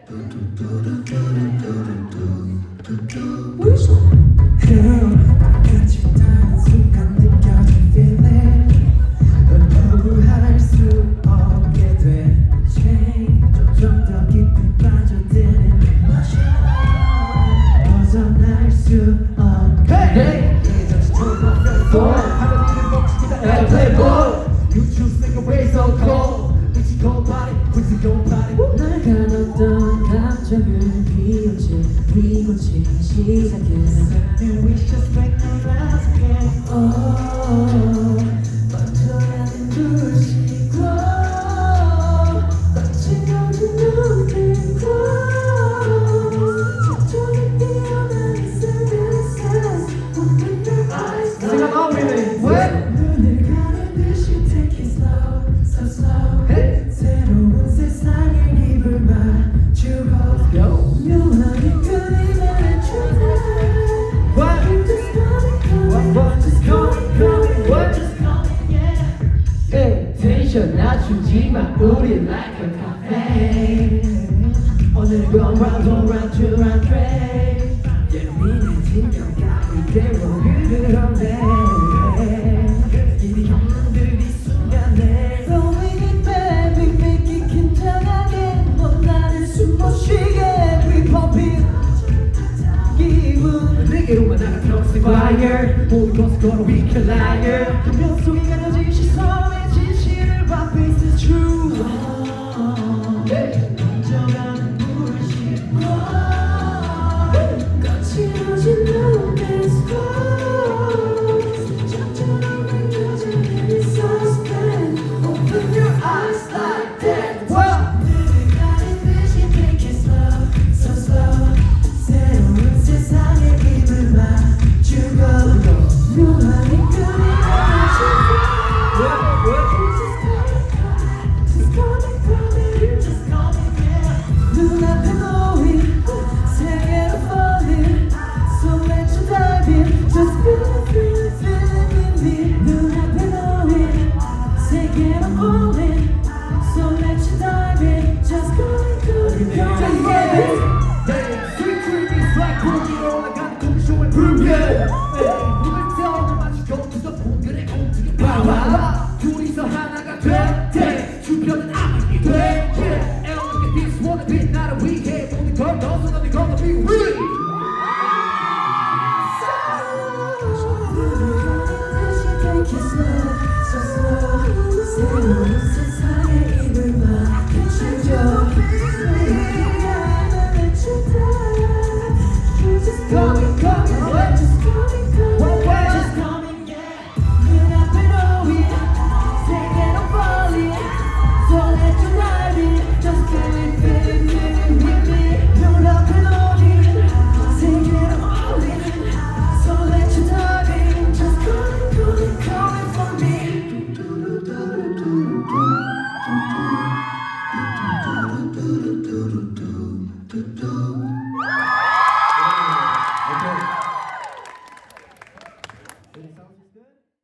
같이 타는 순간 느껴진 feeling 넌 거부할 수 없게 돼 점점 더 깊이 빠져드는 emotion 벗어날 수 없게 이제 turn off your phone 하는 일을 멈추다 I play ball You choose make a way so cold It's your body, it's your body 날 가뒀던 감정을 비고친 시작해 And we just break our eyes again Oh 먼저라는 듯이 마치 너를 눈을 저쪽에 뛰어나는 sunrise Open your eyes Sing along with me What? 눈을 가리듯이 take it slow So slow hey. 새로운 세상에 입을 맞추고 묘하게 끊이는 truth What? Just coming What? Just coming What? Just coming yeah hey. 텐션 낮추지마 우리 like a cafe 오늘은 go round go round to round three 예민해진 감각이대로 흐르러내 이리 없는 이 순간에 Throwing it back make it 긴장하게 넌 나를 숨 못 쉬게 We pump it 기분 내게로만 나가 toxic fire 모든 것을 걸어 we can liar 감정 속에 가려진 시선에 진실을 봐 face is true